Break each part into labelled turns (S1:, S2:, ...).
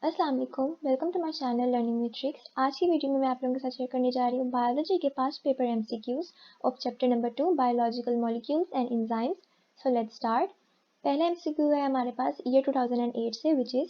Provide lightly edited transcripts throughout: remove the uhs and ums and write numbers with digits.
S1: अस्सलाम वालेकुम, welcome to my channel learning with tricks. आज की वीडियो में मैं आप लोगों के साथ शेयर करने जा रही हूँ बायोलॉजी के past paper MCQs of chapter number 2 biological molecules and enzymes. So let's start. पहला एमसीक्यू है हमारे पास ईयर 2008 से, which is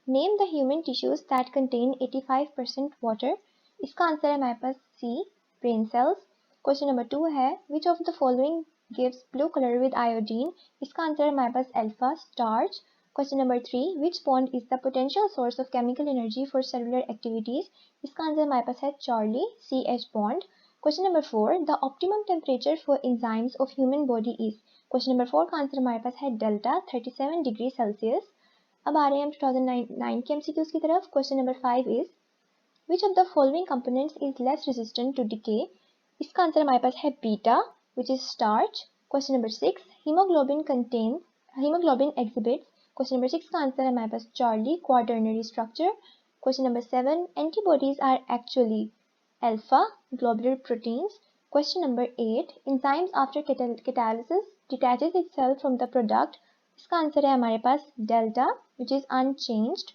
S1: name the human tissues that contain 85% water. इसका आंसर है हमारे पास सी, ब्रेन सेल्स। क्वेश्चन नंबर 2 है विच of the following gives blue colour with iodine. इसका answer है हमारे पास alpha, starch. Question number 3, which bond is the potential source of chemical energy for cellular activities? इसका answer हमारे पास है Charlie, CH bond. Question number 4, the optimum temperature for enzymes of human body is? Question number 4 का answer हमारे पास है delta 37 degree Celsius. अब आ रहे हैं हम 2009 के MCQs की तरफ। Question number 5 is which of the following components is less resistant to decay? इसका आंसर हमारे पास है beta, which is starch. Question number 6, hemoglobin exhibits। Question number 6 का आंसर है हमारे पास Charlie, quaternary structure. Question number 7, antibodies are actually alpha, globular proteins. Question number 8, enzymes after catalysis detaches itself from the product. इसका answer है हमारे पास delta, which is unchanged.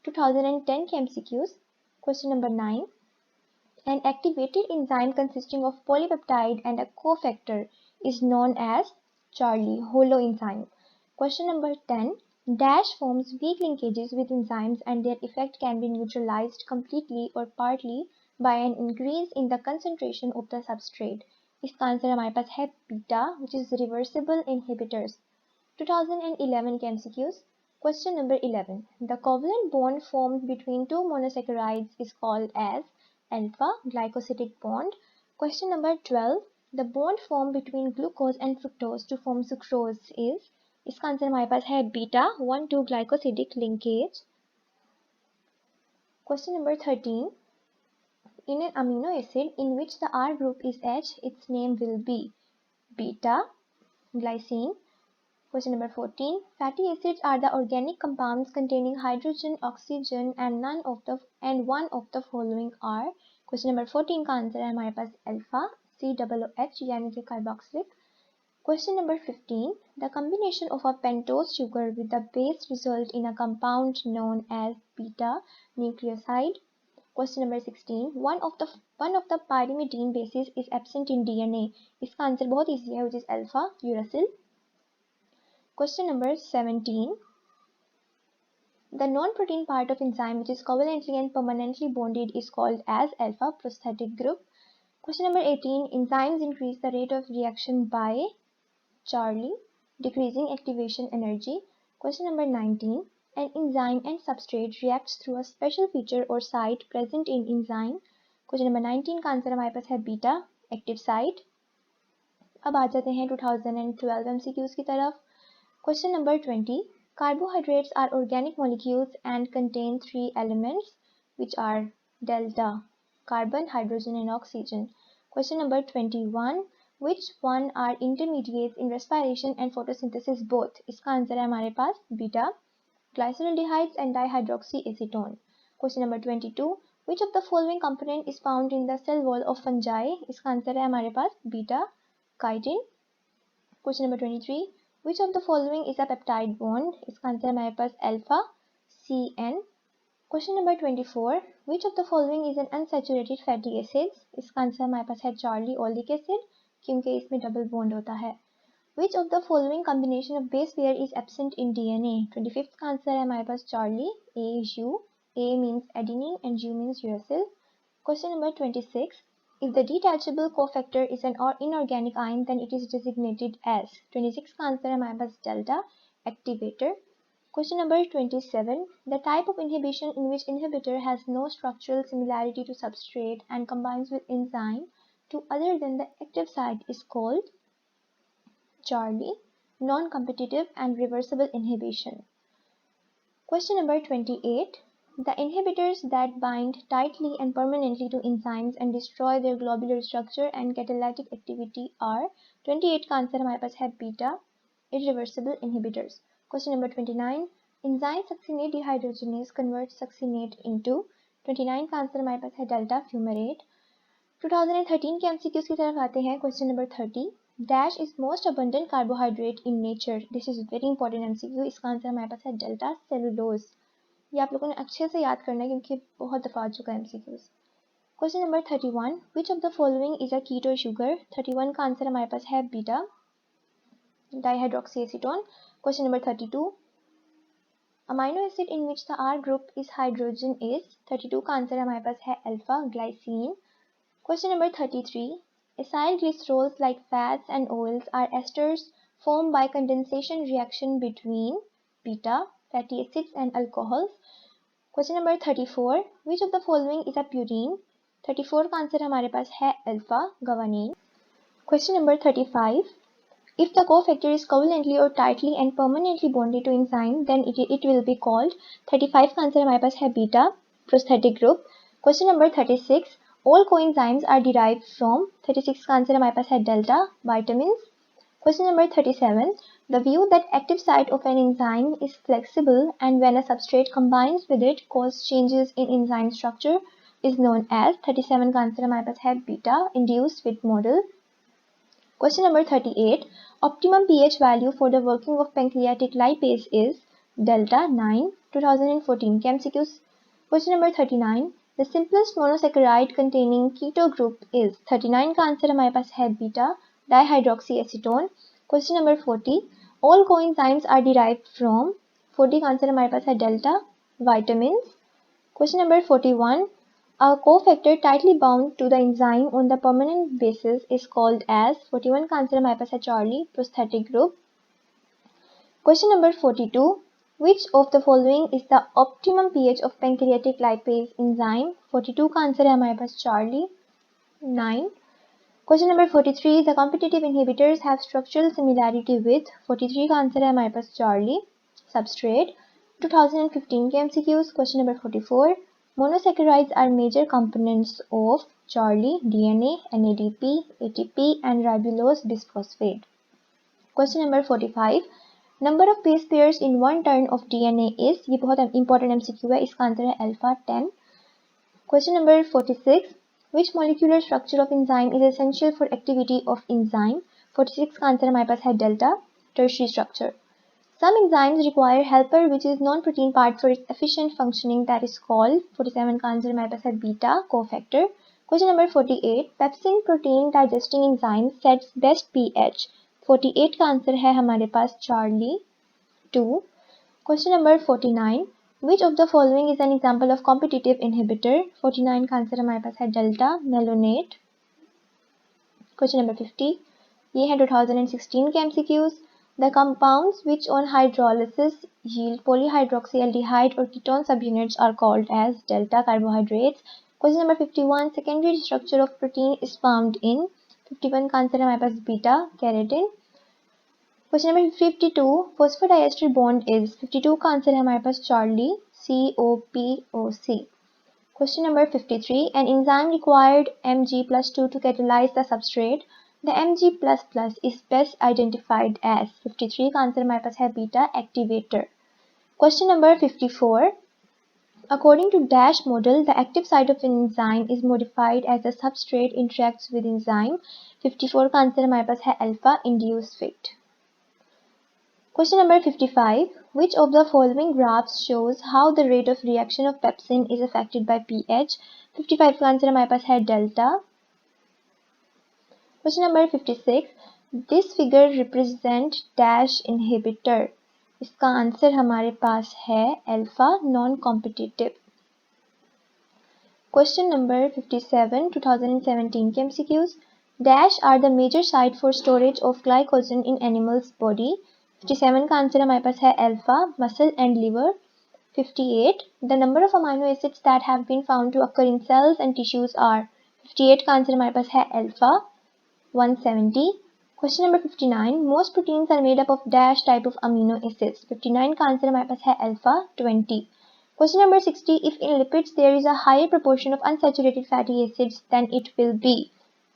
S1: 2010 के MCQs. Question number 9, an activated enzyme consisting of polypeptide and a cofactor is known as Charlie, holoenzyme. Question number 10, dash forms weak linkages with enzymes and their effect can be neutralized completely or partly by an increase in the concentration of the substrate. इसका answer हमारे पास है beta, which is reversible inhibitors. 2011 के MCQs. Question number 11. The covalent bond formed between two monosaccharides is called as alpha, glycosidic bond. Question number 12. The bond formed between glucose and fructose to form sucrose is? इसका answer हमारे पास है beta 1,2 glycosidic linkage. Question number 13, in an amino acid in which the R group is H, its name will be beta glycine. Question number 14, fatty acids are the organic compounds containing hydrogen, oxygen and one of the following are? Question number 14 का answer है हमारे पास alpha, COOH यानी कि carboxylic. Question number 15, the combination of a pentose sugar with the base result in a compound known as beta nucleoside. Question number 16, one of the pyrimidine bases is absent in DNA. इसका answer बहुत easy है, which is alpha uracil. Question number 17, the non-protein part of enzyme which is covalently and permanently bonded is called as alpha prosthetic group. Question number 18, enzymes increase the rate of reaction by Charlie, decreasing activation energy. Question number 19, an enzyme and substrate reacts through a special feature or site present in enzyme. Question number 19 का answer हमारे पास है beta, active site. अब आ जाते हैं 2012 MCQs की तरफ। Question number 20, carbohydrates are organic molecules and contain three elements which are delta, carbon, hydrogen and oxygen. Question number 21, which one are intermediates in respiration and photosynthesis both? इसका answer है हमारे पास beta, glyceraldehydes and dihydroxyacetone. Question number 22, which of the following component is found in the cell wall of fungi? इसका answer है हमारे पास beta, chitin. Question number 23, which of the following is a peptide bond? इसका answer है हमारे पास alpha, CN. Question number 24, which of the following is an unsaturated fatty acid? इसका answer हमारे पास है चार्ली ओलिक एसिड, क्योंकि इसमें डबल बॉन्ड होता है। Which of the following combination of base pair is absent in DNA? 25th का answer है हमारे पास Charlie, AU, A means adenine and U means uracil. Question number 26, if the detachable cofactor is an inorganic ion then it is designated as? 26 का answer है हमारे पास delta, activator. Question number 27, the type of inhibition in which inhibitor has no structural similarity to substrate and combines with enzyme to other than the active site is called Charlie, non-competitive and reversible inhibition. Question number 28, the inhibitors that bind tightly and permanently to enzymes and destroy their globular structure and catalytic activity are? 28 का answer हमारे पास है beta, irreversible inhibitors. Question number 29, enzyme succinate dehydrogenase converts succinate into? 29 का answer हमारे पास है delta fumarate. 2013 के MCQs की तरफ आते हैं। Question number 30, dash is most abundant carbohydrate in nature. This is very important MCQ. इसका आंसर हमारे पास है delta cellulose. ये आप लोगों ने अच्छे से याद करना है क्योंकि बहुत दफ़ा आ चुका है MCQs। Question number 31, which of the following is a keto sugar. 31 का आंसर हमारे पास है beta dihydroxy acetone. Question number 32, amino acid in which the R group is hydrogen is. 32 का आंसर हमारे पास है alpha glycine. Question number 33. Acyl glycerols like fats and oils are esters formed by condensation reaction between beta fatty acids and alcohols. Question number 34. Which of the following is a purine? 34 का answer हमारे पास है alpha guanine. Question number 35. If the cofactor is covalently or tightly and permanently bonded to enzyme, then it will be called. 35 का answer हमारे पास है beta prosthetic group. Question number 36. All coenzymes are derived from. 36 का answer हमारे पास है delta vitamins. Question number 37. The view that active site of an enzyme is flexible and when a substrate combines with it cause changes in enzyme structure is known as. 37 का answer हमारे पास है beta induced with model. Question number 38. Optimum pH value for the working of pancreatic lipase is delta 9. 2014 MCQs. Question number 39. The simplest monosaccharide containing keto group is. 39 का answer हमारे पास है beta dihydroxy acetone. Question number 40. All coenzymes are derived from. 40 का answer हमारे पास है delta vitamins. Question number 41. A cofactor tightly bound to the enzyme on the permanent basis is called as. 41 का answer हमारे पास है Charlie prosthetic group. Question number 42. Which of the following is the optimum pH of pancreatic lipase enzyme? 42 का answer है हमारे पास Charlie 9. Question number 43. The competitive inhibitors have structural similarity with. 43 का answer है हमारे पास चार्ली substrate. 2015 के MCQs. Question number 44. Monosaccharides are major components of. Charlie DNA, NADP, ATP and ribulose bisphosphate. Question number 45. Number of base pairs in one turn of DNA is. ये बहुत important MCQ है, इसका answer है alpha 10. Question number 46. Which molecular structure of enzyme is essential for activity of enzyme? 46 का answer हमारे पास है delta tertiary structure. Some enzymes require helper which is non-protein part for its efficient functioning, that is called. 47 का answer हमारे पास है beta cofactor. Question number 48. Pepsin protein digesting enzyme sets best pH. 48 का answer है हमारे पास Charlie 2. Question number 49. Which of the following is an example of competitive inhibitor? 49 का answer हमारे पास है delta malonate. Question number 50. ये है 2016 के MCQs. The compounds which on hydrolysis yield polyhydroxyaldehyde or ketone subunits are called as. Delta carbohydrates. Question number 51. Secondary structure of protein is found in. 51 का answer हमारे पास beta carotene. Question number 52. Phosphodiester bond is. 52 का answer है हमारे पास Charlie COPOC. Question number 53. An enzyme required Mg+2 to catalyze the substrate. The Mg++ is best identified as. 53 का answer हमारे पास है beta activator. Question number 54. According to Dash model, the active site of an enzyme is modified as the substrate interacts with enzyme. 54 का answer हमारे पास है alpha induced fit. Question number 55. Which of the following graphs shows how the rate of reaction of pepsin is affected by pH? 55 का answer हमारे पास है delta. Question number 56. This figure represent Dash inhibitor. इसका answer हमारे पास है alpha non competitive. Question number 57 2017 के MCQs. Dash are the major site for storage of glycogen in animals body. 57 का आंसर हमारे पास है alpha muscle and liver. 58. The number of amino acids that have been found to occur in cells and tissues are. 58 का answer हमारे पास है alpha 170. Question number 59. Most proteins are made up of dash type of amino acids. 59 का answer हमारे पास है alpha 20. Question number 60. If in lipids there is a higher proportion of unsaturated fatty acids, then it will be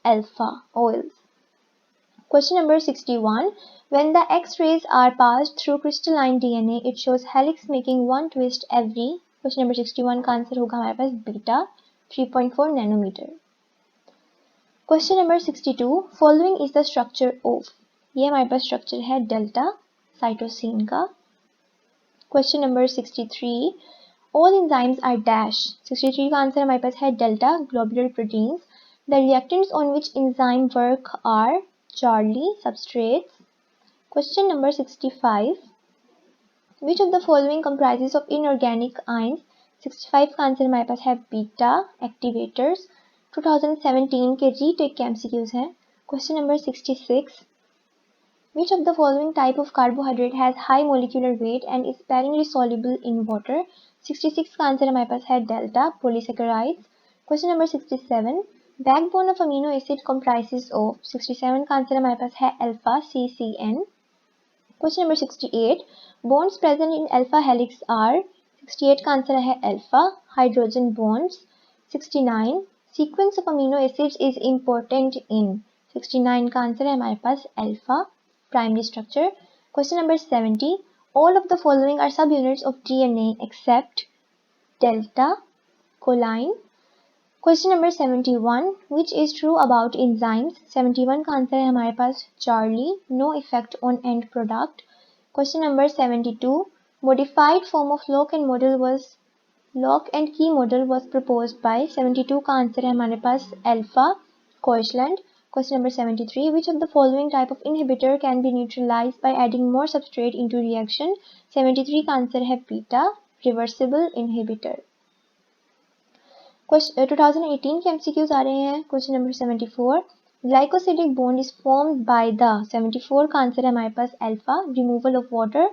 S1: alpha oils. Question number 61. When the X-rays are passed through crystalline DNA, it shows helix making one twist every. Question number 61 का answer होगा हमारे पास beta 3.4 nanometre. Question number 62. Following is the structure of. ये हमारे पास structure है delta cytosine का. Question number 63. All enzymes are dash. 63 का answer हमारे पास है delta globular proteins. The reactants on which enzyme work are Charlie substrates. Question number 65. Which of the following comprises of inorganic ions? 65 का answer हमारे पास है beta activators. 2017 के retake के एमसीक्यूज हैं. Question number 66. Which of the following type of carbohydrate has high molecular weight and is sparingly soluble in water? 66 का answer हमारे पास है delta polysaccharides. Question number 67. Backbone of amino acid comprises of 67 का answer हमारे पास है alpha CCN. Question number 68. Bonds present in alpha helix are 68 का answer है alpha hydrogen bonds. 69. Sequence of amino acids is important in 69 का answer है हमारे पास alpha primary structure. Question number 70. All of the following are subunits of DNA except delta choline. Question number 71. Which is true about enzymes? 71 का answer है हमारे पास Charlie, no effect on end product. Question number 72. Modified form of lock and key model was proposed by 72 का answer है हमारे पास alpha Koishland. Question number 73. Which of the following type of inhibitor can be neutralized by adding more substrate into reaction? 73 का answer है beta reversible inhibitor. 2018 के MCQs आ रहे हैं. Question number 74. Glycosidic bond is formed by the 74 का answer है हमारे पास alpha removal of water.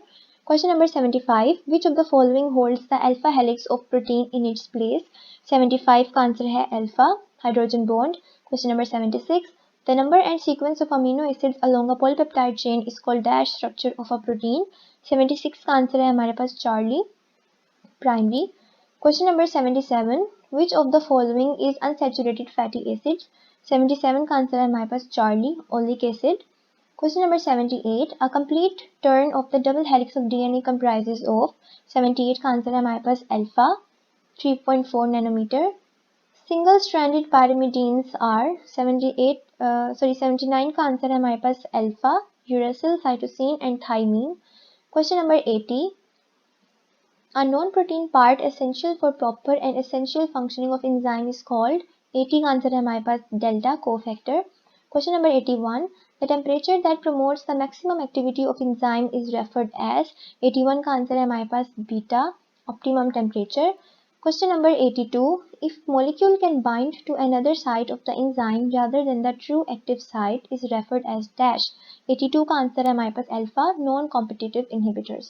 S1: Question number 75. Which of the following holds the alpha helix of protein in its place? 75 का answer है alpha hydrogen bond. Question number 76. The number and sequence of amino acids along a polypeptide chain is called dash structure of a protein. 76 का answer है हमारे पास Charlie primary. Question number 77. Which of the following is unsaturated fatty acids? 77 का answer है हमारे पास Charlie oleic acid. Question number 78. A complete turn of the double helix of DNA comprises of 78 का answer है हमारे पास alpha 3.4 nanometer. Single stranded pyrimidines are 79 का answer है हमारे पास alpha uracil cytosine and thymine. Question number 80. A non-protein part essential for proper and essential functioning of enzyme is called 80 का answer है हमारे पास delta cofactor. Question number 81. The temperature that promotes the maximum activity of enzyme is referred as 81 का answer है हमारे पास beta optimum temperature. Question number 82. If molecule can bind to another site of the enzyme rather than the true active site is referred as dash. 82 का answer है हमारे पास alpha non-competitive inhibitors.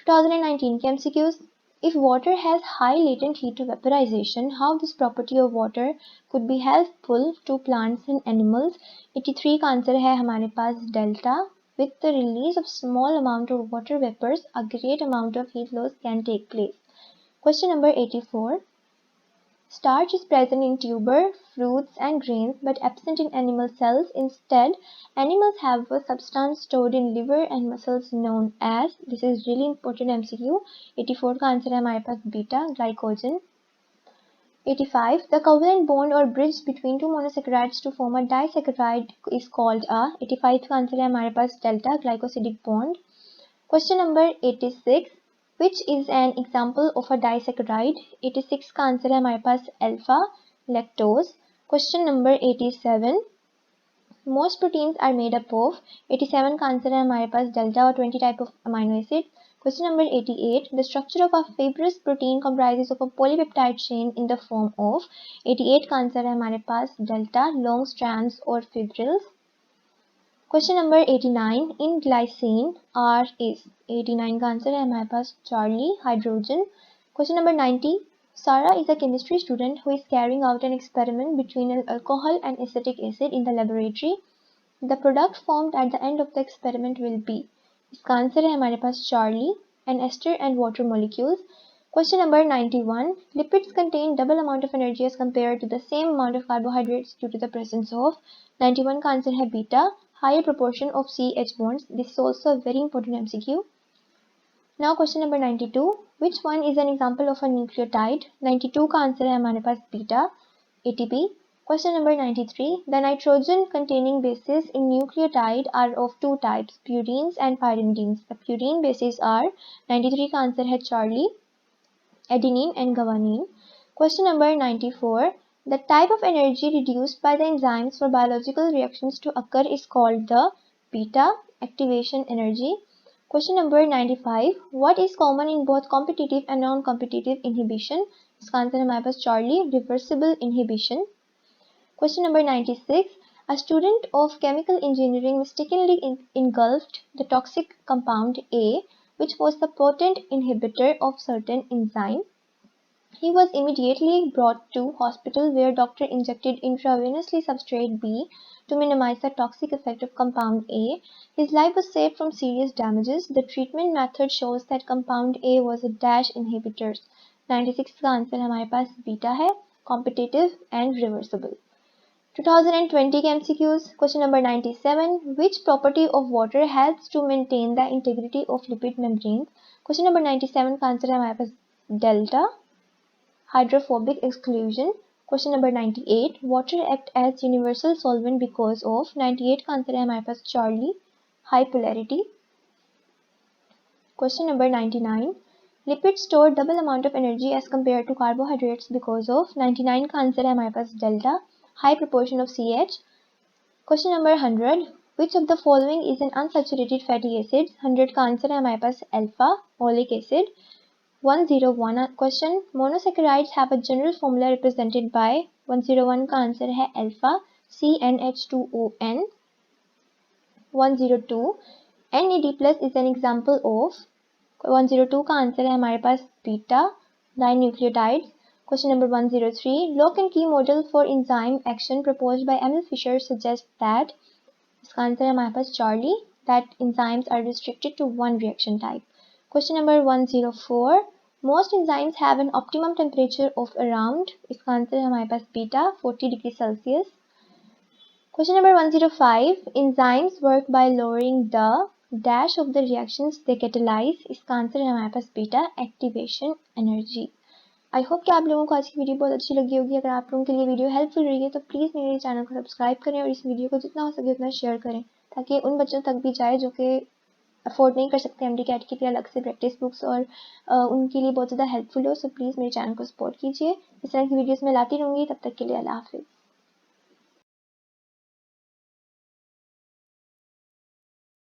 S1: 2019 के MCQs. If water has high latent heat to vaporization, how this property of water could be helpful to plants and animals? 83 का answer है हमारे पास delta. With the release of small amount of water vapors, a great amount of heat loss can take place. Question number 84. Starch is present in tuber, fruits and grains but absent in animal cells. Instead, animals have a substance stored in liver and muscles known as, this is really important MCQ, 84 का answer है हमारे पास beta glycogen. 85. The covalent bond or bridge between two monosaccharides to form a disaccharide is called a, 85 का answer है हमारे पास delta glycosidic bond. Question number 86. Which is an example of a disaccharide? 86 का answer है हमारे पास alpha lactose. Question number 87. Most proteins are made up of. 87 का answer है हमारे पास delta और 20 type of amino acids. Question number 88. The structure of a fibrous protein comprises of a polypeptide chain in the form of. 88 का answer है हमारे पास delta long strands or fibrils. Question number 89. In glycine, R is. 89 का answer है हमारे पास Charlie hydrogen. Question number 90. Sarah is a chemistry student who is carrying out an experiment between an alcohol and acetic acid in the laboratory. The product formed at the end of the experiment will be. इसका answer है हमारे पास Charlie, an ester and water molecules. Question number 91. Lipids contain double amount of energy as compared to the same amount of carbohydrates due to the presence of. 91 का answer है beta, higher proportion of CH bonds. This is also a very important MCQ. Now question number 92. Which one is an example of a nucleotide? 92 का answer है हमारे पास beta, ATP. Question number 93. The nitrogen containing bases in nucleotide are of two types, purines and pyrimidines. The purine bases are. 93 का answer है Charlie. adenine and guanine. Question number 94. The type of energy reduced by the enzymes for biological reactions to occur is called the beta activation energy. Question number 95. What is common in both competitive and non-competitive inhibition? इसका answer हमारे पास Charlie, reversible inhibition. Question number 96. A student of chemical engineering mistakenly engulfed the toxic compound A, which was the potent inhibitor of certain enzyme. He was immediately brought to hospital where doctor injected intravenously substrate B to minimize the toxic effect of compound A. His life was saved from serious damages. The treatment method shows that compound A was a dash inhibitor. 96 का answer हमारे पास beta है, competitive and reversible. 2020 के MCQs. Question number 97. Which property of water helps to maintain the integrity of lipid membranes? Question number 97 का answer है हमारे पास delta, hydrophobic exclusion. Question number 98. Water act as universal solvent because of. 98 का answer है हमारे पास Charlie, high polarity. Question number 99. Lipids store double amount of energy as compared to carbohydrates because of. 99 का answer है हमारे पास delta, high proportion of CH. Question number 100. Which of the following is an unsaturated fatty acid? 100 का answer है हमारे पास alpha oleic acid. 101 question. Monosaccharides have a general formula represented by. 101 का answer है alpha CnH2ON. 102. NAD plus is an example of. 102 का answer है हमारे पास beta dinucleotides. Question number 103. Lock and key model for enzyme action proposed by Emil Fischer suggests that. इसका answer है हमारे पास Charlie, that enzymes are restricted to one reaction type. Question number 104. Most enzymes have an optimum temperature of around. इसका answer है हमारे पास beta 40 degrees Celsius. Question number 105. Enzymes work by lowering the dash of the reactions they catalyze. इसका answer है हमारे पास beta activation energy. I hope कि आप लोगों को आज की वीडियो बहुत अच्छी लगी होगी. अगर आप लोगों के लिए वीडियो हेल्पफुल रही है तो प्लीज़ मेरे चैनल को सब्सक्राइब करें और इस वीडियो को जितना हो सके उतना शेयर करें ताकि उन बच्चों तक भी जाए जो कि अफोर्ड नहीं कर सकते एमडी कैट के लिए अलग से प्रैक्टिस बुक्स और उनके लिए बहुत ज़्यादा हेल्पफुल हो. सो प्लीज़ मेरे चैनल को सपोर्ट कीजिए. इस तरह की वीडियोस मैं लाती रहूँगी. तब तक के लिए अल्लाह हाफिज़.